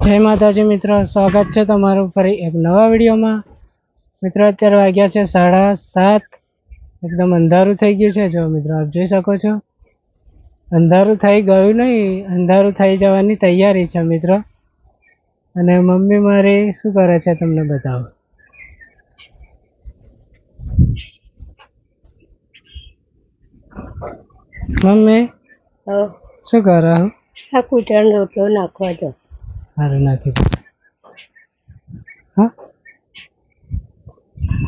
જય માતાજી મિત્રો, સ્વાગત છે તમારું ફરી એક નવા વિડીયોમાં। મિત્રો અત્યારે વાગ્યા છે 7:30, એકદમ અંધારું થઈ ગયું છે। જો મિત્રો આપ જોઈ શકો છો, અંધારું થઈ ગયું નહીં, અંધારું થઈ જવાની તૈયારી છે મિત્રો। અને મમ્મી મારી શું કરે છે તમને બતાવો। મમ્મી શું કરો? આ કૂતરાનો રોટલો નાખવા દો। સારું નાખી દો। હા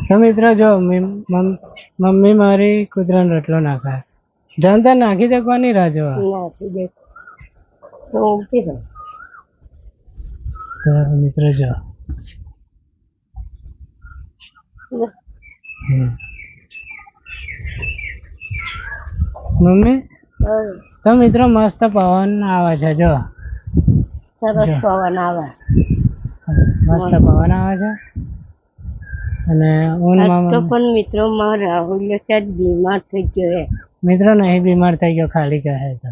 તો મિત્રો જો મમ્મી મારી કૂતરાનો રોટલો નાખાય, જાણતા નાખી દે, કોની રાહ જોવા? નાખી દે તો ઊંઘી રહો। તો મિત્રો જો મમ્મી તો મિત્રો મસ્ત પવન આવે છે, જો સરસ પવન આવે, મસ્ત પવન આવે છે। અને તો પણ મિત્રો મારો રાહુલ સાહેબ બીમાર થઈ ગયો હે। મિત્રો નહીં બીમાર થઈ ગયો, ખાલી કહે તો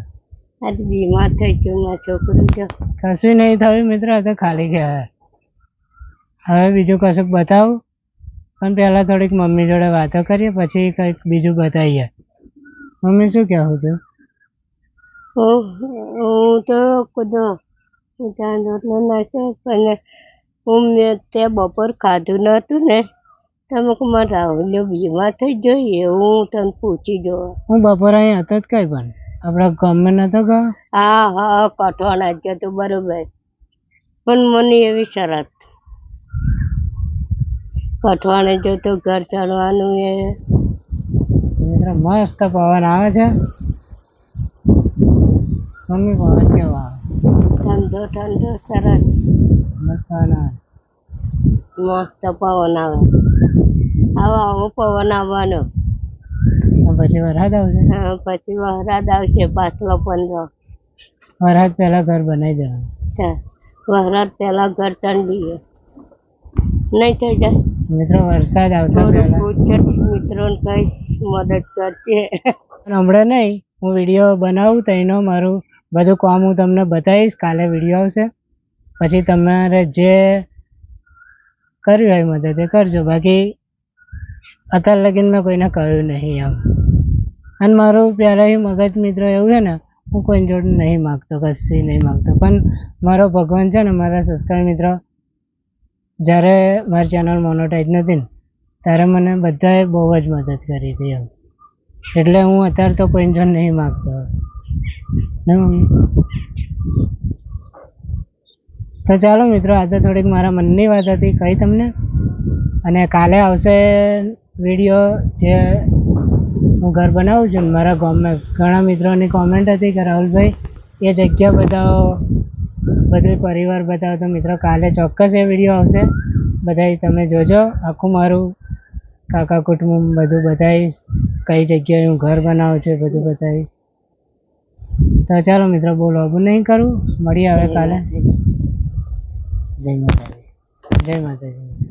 આજ બીમાર થઈ ગયો મારો છોકરો। જો કશું નહીં થયું મિત્રો, તો ખાલી કહે। હવે બીજું કશુંક બતાવું, પણ પહેલા થોડીક મમ્મી જોડે વાતો કરીએ, પછી કંઈક બીજું બતાવીએ। મમ્મી શું કહેવું તું? હું તો રોટલો નાખ્યો, પણ મેં ત્યાં બપોર ખાધું નહોતું ને, તમે મારા રાહુલ બીમાર થઈ ગયો એવું હું તને પૂછી જો। હું બપોરે અહીં હતો જ કઈ, પણ આપણા ગામમાં નતો ગયો? હા કઠવાણા જ ગયો તો બરોબર, પણ મને એવી શરત કઠવાણે જો તો ઘર ચડવાનું એ મસ્ત પવન આવે છે મમ્મી, પવન કેવો આવે? ઠંડો ઠંડો સરસ મસ્ત પવન આવે, મસ્ત પવન આવે। આવો પવન આવવાનો, પછી વરસાદ આવશે? હા પછી વરસાદ આવશે, પાછલો 15 વરસાદ પહેલા ઘર બનાવી દેવાનું। વરસાદ પહેલા ઘર ચંડીએ નહીં થઈ જાય મિત્રો, વરસાદ આવતા પહેલા મિત્રોને કઈ મદદ કરશે। હમણાં નહીં, હું વિડીયો બનાવું તો એનો મારું બધું કામ હું તમને બતાવીશ। કાલે વિડીયો આવશે, પછી તમારે જે કરવી હોય મદદ એ કરજો, બાકી અત્યાર લગીન મેં કોઈને કહ્યું નહીં એમ। અને મારું પહેલાં મગજ મિત્રો એવું છે ને, હું કોઈ જોડે નહીં માગતો, કશી નહીં માગતો, પણ મારો ભગવાન છે ને, મારા સબસ્ક્રાઈબર મિત્રો જ્યારે મારી ચેનલ મોનોટાઈઝ નથી ને, ત્યારે મને બધાએ બહુ જ મદદ કરી હતી એમ, એટલે હું અત્યારે તો કોઈ જોડે નહીં માગતો। તો ચાલો મિત્રો, આ તો થોડીક મારા મનની વાત હતી, કહી તમને। અને કાલે આવશે વિડીયો, જે હું ઘર બનાવું છું મારા ગામમાં। ઘણા મિત્રોની કોમેન્ટ હતી કે રાહુલભાઈ એ જગ્યા બતાવો, બધું પરિવાર બતાવો, તો મિત્રો કાલે ચોક્કસ એ વિડીયો આવશે, બધા તમે જોજો। આખું મારું કાકા કુટુંબ બધું બતાવીશ, કઈ જગ્યાએ હું ઘર બનાવું છું બધું બતાવીશ। તો ચાલો મિત્રો, બોલો અબુ નહીં કરું, મળીએ હવે કાલે। જય માતાજી, જય માતાજી।